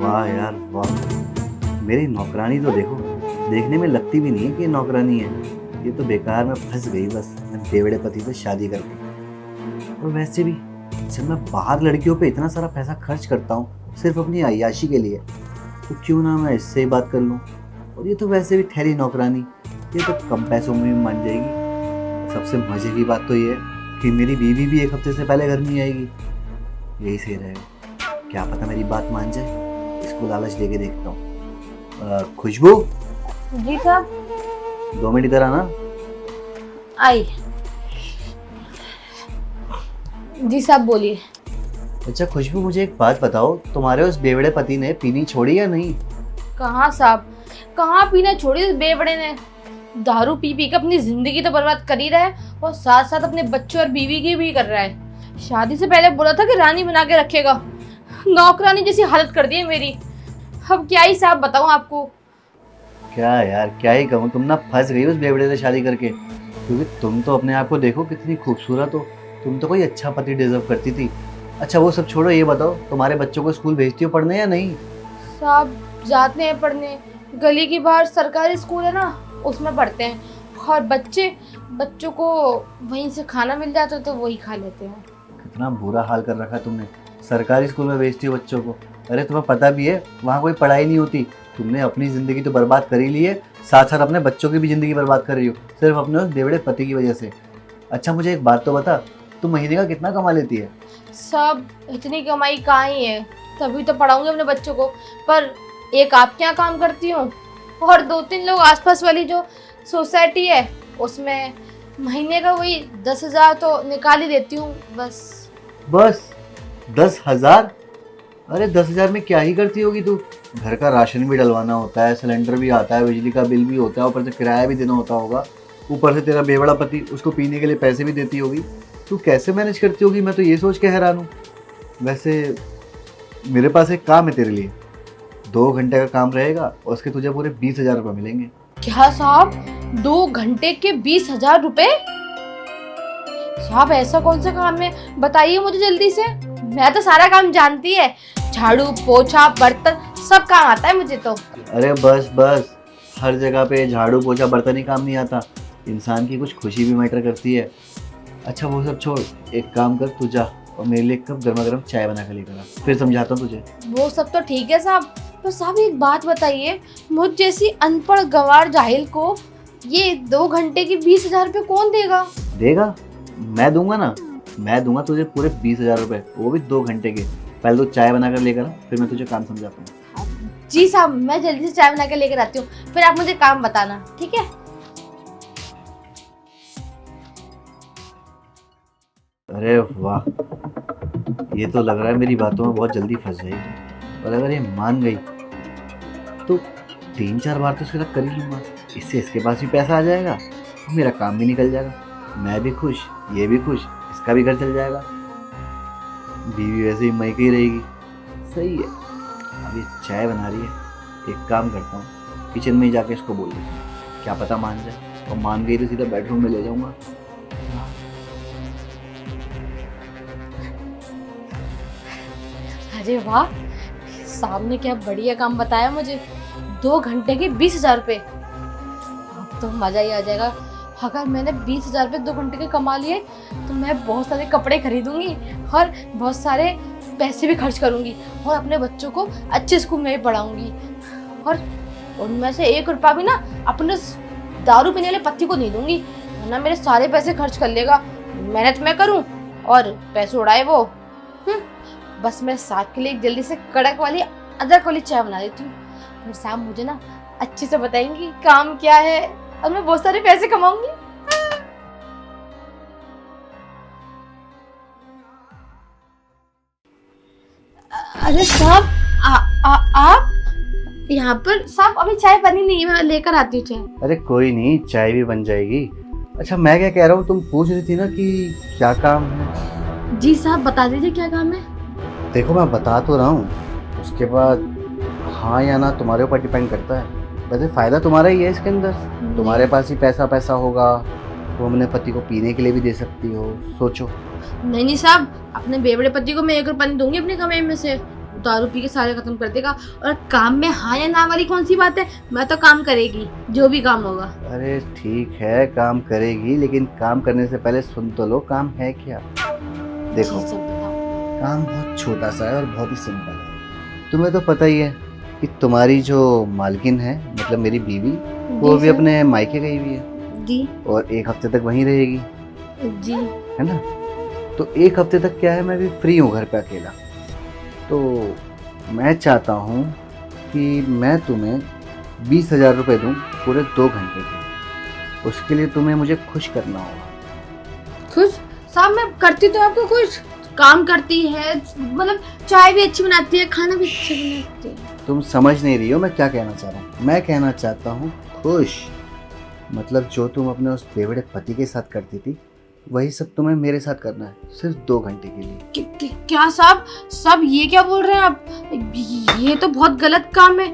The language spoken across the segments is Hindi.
वाह यार वाह, मेरी नौकरानी तो देखो, देखने में लगती भी नहीं है कि ये नौकरानी है। ये तो बेकार में फंस गई बस बेवड़े पति से शादी करके। और वैसे भी जब मैं बाहर लड़कियों पे इतना सारा पैसा खर्च करता हूँ सिर्फ अपनी अय्याशी के लिए, तो क्यों ना मैं इससे ही बात कर लूँ। और ये तो वैसे भी ठहरी नौकरानी, ये तो कम पैसों में भी मान जाएगी। सबसे मजे की बात तो ये है कि मेरी बीवी भी एक हफ्ते से पहले घर नहीं आएगी। यही सही रहेगा, क्या पता मेरी बात मान जाए। इसको लालच देके देखता हूँ। खुशबू, जी साहब। 2 मिनट इधर आना। आई। जी साहब बोलिए। अच्छा खुशबू, मुझे एक बात बताओ, तुम्हारे उस बेवड़े पति ने पीनी छोड़ी या नहीं? कहाँ साहब, कहाँ पीना छोड़ी उस बेवड़े ने। दारू पी पी के अपनी जिंदगी तो बर्बाद कर ही रहा है और साथ साथ अपने बच्चों और बीवी की भी कर रहा है। शादी से पहले बोला था कि रानी बना के रखेगा, नौकरानी जैसी हालत कर दी है मेरी। अब क्या ही साहब बताऊं आपको। क्या यार, क्या ही कहूँ, तुम ना फंस गई उस बेवड़े से शादी करके। क्योंकि तुम तो अपने आप को देखो कितनी खूबसूरत हो, तुम तो कोई अच्छा पति डिजर्व करती थी। अच्छा वो सब छोड़ो, ये बताओ तुम्हारे बच्चों को स्कूल भेजती हो पढ़ने या नहीं? साहब जाते हैं पढ़ने, गली के बाहर सरकारी स्कूल है ना, उसमें पढ़ते हैं। और बच्चों को वहीं से खाना मिल जाता है तो वही खा लेते हैं। कितना बुरा हाल कर रखा तुमने, सरकारी स्कूल में भेजती हो बच्चों को। अरे तुम्हें पता भी है वहाँ कोई पढ़ाई नहीं होती। तुमने अपनी ज़िंदगी तो बर्बाद कर ही ली है, साथ साथ अपने बच्चों की भी ज़िंदगी बर्बाद कर रही हो, सिर्फ अपने उस बेवड़े पति की वजह से। अच्छा मुझे एक बात तो बता, तुम महीने का कितना कमा लेती है? सब इतनी कमाई कहाँ ही है, तभी तो पढ़ाऊंगी अपने बच्चों को। पर एक आपके यहाँ काम करती हूँ और 2-3 लोग आसपास वाली जो सोसाइटी है उसमें महीने का वही 10,000 तो निकाल ही देती हूँ बस। बस 10,000? अरे 10,000 में क्या ही करती होगी तू? घर का राशन भी डलवाना होता है, सिलेंडर भी आता है, बिजली का बिल भी होता है, ऊपर से किराया भी देना होता होगा, ऊपर से तेरा बेवड़ा पति उसको पीने के लिए पैसे भी देती होगी। तू कैसे मैनेज करती होगी, मैं तो ये सोच के हैरान हूँ। वैसे मेरे पास एक काम है तेरे लिए, 2 घंटे का काम रहेगा और उसके तुझे पूरे 20,000 रुपये मिलेंगे। क्या साहब, 2 घंटे के 20,000 रुपए? साहब ऐसा कौन सा काम है, बताइए मुझे जल्दी से। मैं तो सारा काम जानती है, झाड़ू पोछा बर्तन सब काम आता है मुझे तो। अरे बस बस, हर जगह पे झाड़ू पोछा बर्तन ही काम नहीं आता, इंसान की कुछ खुशी भी मैटर करती है। अच्छा वो सब छोड़, एक काम कर, तू जा और मेरे लिए एक कप गर्मा गर्म चाय बना कर लेकर आ, फिर समझाता हूँ तुझे। वो सब तो ठीक है साहब, तो साहब एक बात बताइए, मुझ जैसी अनपढ़ गंवार जाहिल को ये 2 घंटे की 20,000 रुपये कौन देगा? देगा? मैं दूंगा ना, मैं दूंगा तुझे पूरे 20,000 रुपये, वो भी 2 घंटे के। पहले तो चाय बना कर लेकर आ, फिर मैं तुझे काम समझाता हूँ। जी साहब, मैं जल्दी से चाय बना के लेकर आती हूँ, फिर आप मुझे काम बताना, ठीक है? अरे वाह, ये तो लग रहा है मेरी बातों में बहुत जल्दी फंस जाएगी। और अगर ये मान गई तो 3-4 बार तो उसके साथ कर ही लूँगा, इससे इसके पास भी पैसा आ जाएगा और मेरा काम भी निकल जाएगा। मैं भी खुश, ये भी खुश, इसका भी घर चल जाएगा, बीवी वैसे ही मई ही रहेगी। सही है। अब ये चाय बना रही है, एक काम करता हूँ, किचन में ही जाके इसको बोल देता हूँ, क्या पता मान जाए, और मान गई तो सीधा बेडरूम में ले जाऊँगा। अरे वाह, साहब ने क्या बढ़िया काम बताया मुझे, 2 घंटे के 20,000 रुपये। अब तो मज़ा ही आ जाएगा। अगर मैंने 20,000 रुपये 2 घंटे के कमा लिए तो मैं बहुत सारे कपड़े खरीदूंगी और बहुत सारे पैसे भी खर्च करूंगी और अपने बच्चों को अच्छे स्कूल में भी पढ़ाऊंगी। और उनमें से 1 रुपया भी ना अपने दारू पीने वाले पति को नहीं दूंगी, वरना मेरे सारे पैसे खर्च कर लेगा। मेहनत मैं करूं और पैसे उड़ाए वो। बस मैं साथ के लिए जल्दी से कड़क वाली अदरक वाली चाय बना देती हूँ, फिर साहब मुझे ना अच्छे से बताएंगी काम क्या है और मैं बहुत सारे पैसे कमाऊंगी। अरे साहब, आप यहाँ पर? साहब अभी चाय बनी नहीं है, मैं लेकर आती हूँ चाय। अरे कोई नहीं, चाय भी बन जाएगी। अच्छा मैं क्या कह रहा हूँ, तुम पूछ रही थी ना कि क्या काम है? जी साहब बता दीजिए क्या काम है। देखो मैं बता तो रहा हूँ, उसके बाद हाँ या ना तुम्हारे ऊपर डिपेंड करता है। वैसे फ़ायदा तुम्हारा ही है इसके अंदर, तुम्हारे पास ही पैसा होगा, तुम अपने पति को पीने के लिए भी दे सकती हो, सोचो। नहीं साहब, अपने बेवड़े पति को मैं 1 रुपया नहीं दूंगी अपनी कमाई में से, दारू पी के सारे खत्म कर देगा। और काम में हाँ या ना वाली कौन सी बात है, मैं तो काम करेगी, जो भी काम होगा। अरे ठीक है, काम करेगी, लेकिन काम करने से पहले सुन तो लो काम है क्या। देखो जी सब बताओ। काम बहुत छोटा सा है और बहुत ही सिंपल है। तुम्हें तो पता ही है कि तुम्हारी जो मालकिन है, मतलब मेरी बीवी, वो जी भी सर। अपने मायके गई हुई है जी और 1 हफ्ते तक वहीं रहेगी, जी। है ना। तो 1 हफ्ते तक क्या है, मैं भी फ्री हूँ घर पे अकेला। तो मैं चाहता हूँ कि मैं तुम्हें 20,000 रुपये दूँ पूरे 2 घंटे के। उसके लिए तुम्हें मुझे खुश करना होगा। खुश साहब, मैं करती तो आपको खुश, काम करती है, मतलब चाय भी अच्छी बनाती है, खाना भी अच्छा बनाती है। तुम समझ नहीं रही हो मैं क्या कहना चाह रहा हूँ। मैं कहना चाहता हूँ खुश, मतलब जो तुम अपने उस बेवड़े पति के साथ करती थी वही सब तुम्हें मेरे साथ करना है, सिर्फ 2 घंटे के लिए। क्या साहब, साहब ये क्या बोल रहे हैं आप? ये तो बहुत गलत काम है।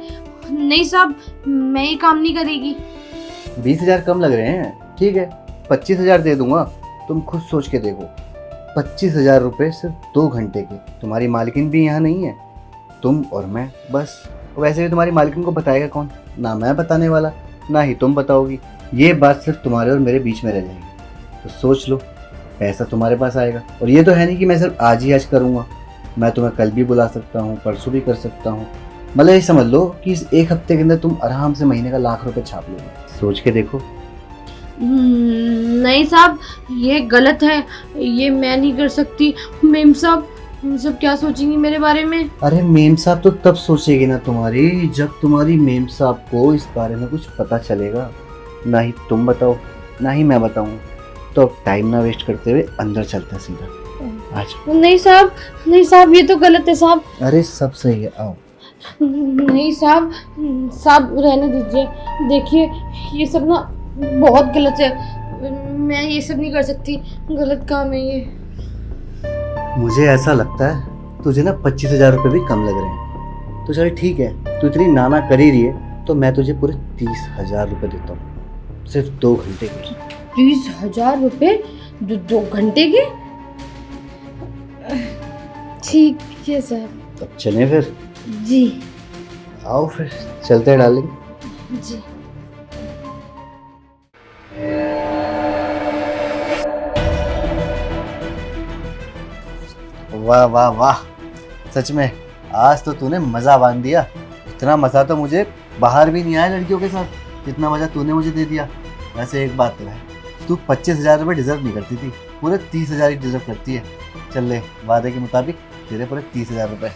नहीं साहब, मैं ये काम नहीं करेगी। 20,000 कम लग रहे हैं, ठीक है 25,000 दे दूंगा। तुम खुद सोच के देखो, 25,000 रुपये सिर्फ 2 घंटे के। तुम्हारी मालकिन भी यहाँ नहीं है, तुम और मैं बस। वैसे भी तुम्हारी मालकिन को बताएगा कौन, ना मैं बताने वाला ना ही तुम बताओगी। ये बात सिर्फ तुम्हारे और मेरे बीच में रह जाएगी। तो सोच लो, पैसा तुम्हारे पास आएगा। और ये तो है नहीं कि मैं सिर्फ आज ही आज करूँगा, मैं तुम्हें कल भी बुला सकता हूँ, परसों भी कर सकता हूँ। मतलब ये समझ लो कि इस 1 हफ्ते के अंदर तुम आराम से महीने का ₹1,00,000 छाप लोगे। सोच के देखो। नहीं साहब, ये गलत है, ये मैं नहीं कर सकती। मेम साहब सब क्या सोचेंगी मेरे बारे में? अरे मेम साहब तो तब सोचेगी ना तुम्हारी, जब तुम्हारी मेम साहब को इस बारे में कुछ पता चलेगा। ना ही तुम बताओ ना ही मैं बताऊँ। तो अब टाइम ना वेस्ट करते हुए अंदर चलते हैं सीधा। आज नहीं साहब, नहीं साहब, ये तो गलत है साहब। अरे सब सही है, आओ। नहीं साहब, साहब रहने दीजिए। देखिए ये सब ना बहुत गलत है, मैं ये सब नहीं कर सकती, गलत काम है ये। मुझे ऐसा लगता है तुझे ना 25,000 रुपये भी कम लग रहे हैं। तो चल ठीक है, तू इतनी नाना कर ही रही है तो मैं तुझे पूरे 30,000 रुपये देता हूँ, सिर्फ 2 घंटे के। 30,000 रुपये 2 घंटे के? ठीक है सर। तब चलें फिर। जी आओ फिर चलते हैं डार्लिंग। जी। वाह वाह वाह, सच में आज तो तूने मज़ा बांध दिया। इतना मज़ा तो मुझे बाहर भी नहीं आया लड़कियों के साथ, जितना मज़ा तूने मुझे दे दिया। वैसे एक बात तो है, तू 25,000 रुपये डिजर्व नहीं करती थी, पूरे 30,000 ही डिजर्व करती है। चल ले, वादे के मुताबिक तेरे पूरे 30,000 रुपये।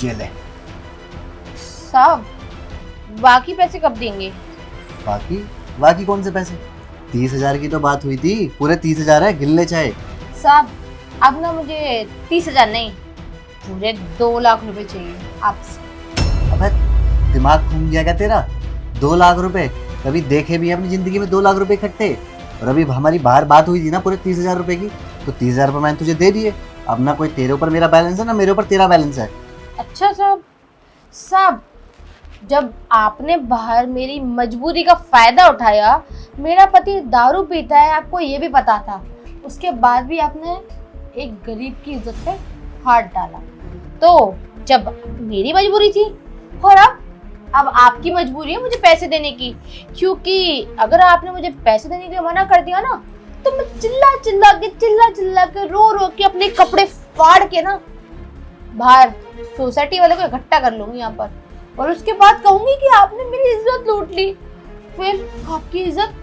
ये ले। साहब बाकी पैसे कब देंगे? बाकी बाकी कौन से पैसे? 30,000 की तो बात हुई थी, पूरे 30,000 है, गिन ले चाहे। साहब अब ना मुझे 30,000 नहीं, पूरे 2 लाख रुपए चाहिए आपसे। अबे दिमाग घूम गया क्या तेरा? 2 लाख रुपए कभी देखे भी हैं अपनी जिंदगी में? 2 लाख रुपए इकट्ठे? और अभी हमारी बाहर बात हुई थी ना पूरे 30,000 रुपए की, तो 30,000 रुपये मैंने तुझे दे दिए। अब ना कोई तेरे ऊपर मेरा बैलेंस है ना मेरे ऊपर तेरा बैलेंस है। अच्छा साहब, साहब जब आपने बाहर मेरी मजबूरी का फायदा उठाया, मेरा पति दारू पीता है आपको ये भी पता था, उसके बाद भी आपने एक गरीब की इज्जत पे हाथ डाला। तो जब मेरी मजबूरी थी और अब आपकी मजबूरी है मुझे पैसे देने की, क्योंकि अगर आपने मुझे पैसे देने के लिए मना कर दिया ना, तो मैं चिल्ला चिल्ला के रो रो के अपने कपड़े फाड़ के ना बाहर सोसाइटी वाले को इकट्ठा कर लूंगी यहाँ पर, और उसके बाद कहूंगी कि आपने मेरी इज्जत लूट ली। फिर आपकी इज्जत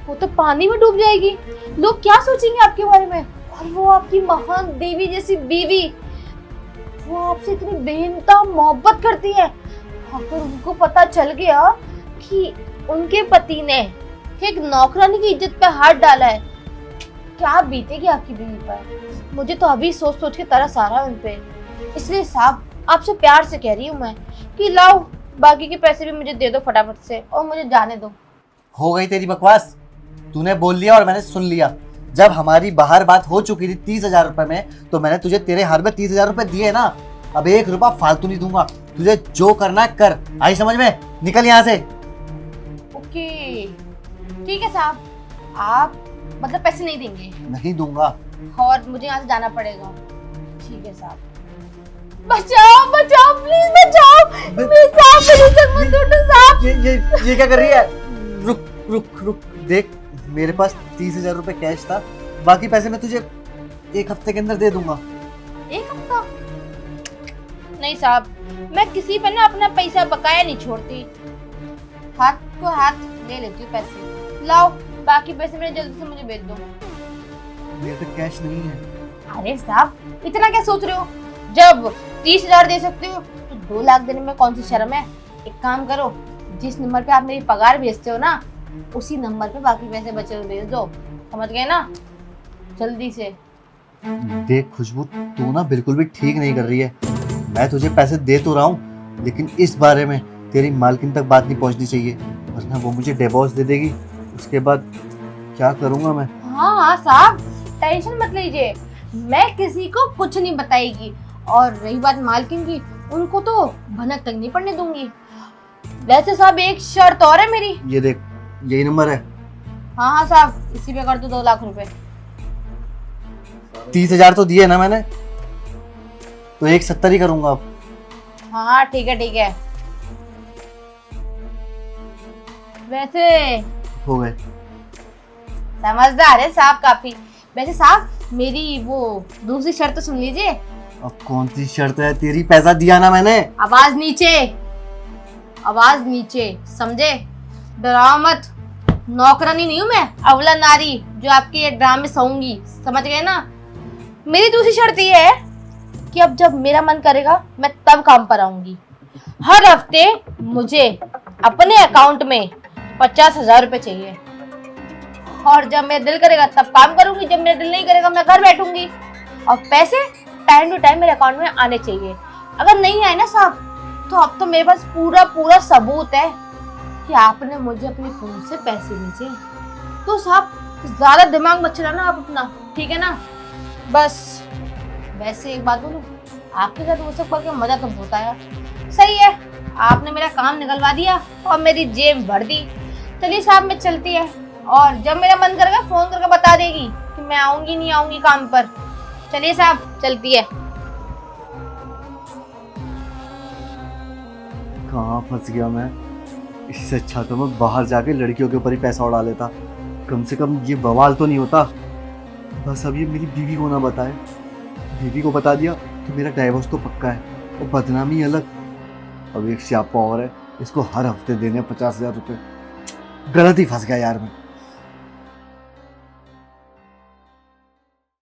वो तो पानी में डूब जाएगी। लोग क्या सोचेंगे आपके बारे में? और वो आपकी महान देवी जैसी बीवी, वो आपसे इतनी बेइंतहा मोहब्बत करती है, अगर उनको पता चल गया कि उनके पति ने एक नौकरानी की इज्जत पे हाथ डाला है, क्या बीतेगी आपकी बीवी पर? मुझे तो अभी सोच सोच के तरस आ रहा है उन पे। इसलिए साहब आपसे प्यार से कह रही हूँ मैं कि लाओ बाकी के पैसे भी मुझे दे दो फटाफट से, और मुझे जाने दो। हो गई तेरी बकवास, तूने बोल लिया और मैंने सुन लिया। जब हमारी बाहर बात हो चुकी थी 30,000 रुपये में, तो मैंने तुझे तेरे हाथ में 30,000 रुपये दिए ना। अब 1 रुपया फालतू नहीं दूंगा, तुझे जो करना है कर। आई समझ में? निकल यहाँ से। ओके ठीक है साहब, आप मतलब पैसे नहीं देंगे? नहीं दूंगा, और मुझे यहाँ से जाना पड़ेगा। ठीक है साहब। बचाओ बचाओ प्लीज बचाओ, प्लीज साहब मेरी तक मत उठो साहब। ये क्या कर रही है? रुक रुक रुक, देख मेरे पास 30,000 रुपए कैश था, बाकी पैसे मैं तुझे 1 हफ्ते के अंदर दे दूंगा। 1 हफ्ता? नहीं साहब, मैं किसी पे ना अपना पैसा बकाया नहीं छोड़ती, हाथ को हाथ ले लेती हूँ पैसे। लाओ बाकी पैसे मेरे जल्दी से मुझे भेज दो। मेरे पे कैश नहीं है। अरे साहब इतना क्या सोच रहे हो, जब 30,000 दे सकते हो तो 2 लाख देने में कौन सी शर्म है। एक काम करो, जिस नंबर पे आप मेरी पगार भेजते हो ना, उसी नंबर पे बाकी पैसे बचे हुए भेज दो, समझ गए ना, जल्दी से। देख खुशबू, तू ना बिल्कुल भी ठीक नहीं कर रही है। मैं तुझे पैसे दे तो रहा हूँ, लेकिन इस बारे में तेरी मालकिन तक बात नहीं पहुँचनी चाहिए, वरना वो मुझे डिवोर्स दे देगी। उसके बाद क्या करूँगा मैं? हाँ हाँ साहब, टेंशन मत लीजिए, मैं किसी को कुछ नहीं बताएगी। और रही बात मालकिन की, उनको तो भनक तक नहीं पड़ने दूंगी। वैसे साहब एक शर्त और है मेरी। ये देख, यही नंबर है। हाँ हाँ साहब, इसी पे कर दो 2 लाख रुपए। 30,000 तो दिए ना मैंने, तो 1,70 ही करूंगा अब। हाँ हाँ ठीक है ठीक है। वैसे हो गए। समझदार है साहब काफी। वैसे साहब मेरी वो दूसरी शर्त तो सुन लीजिए। अब कौन सी शर्त है तेरी? पैसा दिया ना मैंने। आवाज नीचे, आवाज नीचे, समझे? डराओ मत, नौकरानी नहीं हूँ मैं, अवला नारी जो आपके ये ड्रामे में सोऊंगी, समझ गए ना। मेरी दूसरी शर्त ये है कि अब जब मेरा मन करेगा मैं तब काम पर आऊंगी। हर हफ्ते मुझे अपने अकाउंट में 50,000 रुपए चाहिए, और जब मेरा दिल करेगा तब काम करूंगी, जब मेरा दिल नहीं करेगा मैं घर बैठूंगी। और पैसे टाइम टू टाइम मेरे अकाउंट में आने चाहिए। अगर नहीं आए ना साहब, तो अब तो मेरे पास पूरा पूरा सबूत है कि आपने मुझे अपने फोन से पैसे भेजे। तो साहब ज्यादा दिमाग मत चलाना आप अपना, ठीक है ना? बस वैसे एक बात बोलूं, आपके साथ वो सब करके मजा तो बहुत आया। सही है, आपने मेरा काम निकलवा दिया और मेरी जेब भर दी। चलिए साहब मैं चलती है, और जब मेरा मन करेगा फोन करके बता देगी कि मैं आऊंगी नहीं आऊंगी काम पर। चलिए साहब चलती है। कहाँ फंस गया मैं? इससे अच्छा तो मैं बाहर जाके लड़कियों के ऊपर ही पैसा उड़ा लेता, कम से कम ये बवाल तो नहीं होता। बस अब ये मेरी बीवी को ना बताए, बीवी को बता दिया तो मेरा डाइवोर्स तो पक्का है, और बदनामी अलग। अब एक स्यापा और है, इसको हर हफ्ते देने 50,000 रुपये। गलत ही फंस गया यार मैं।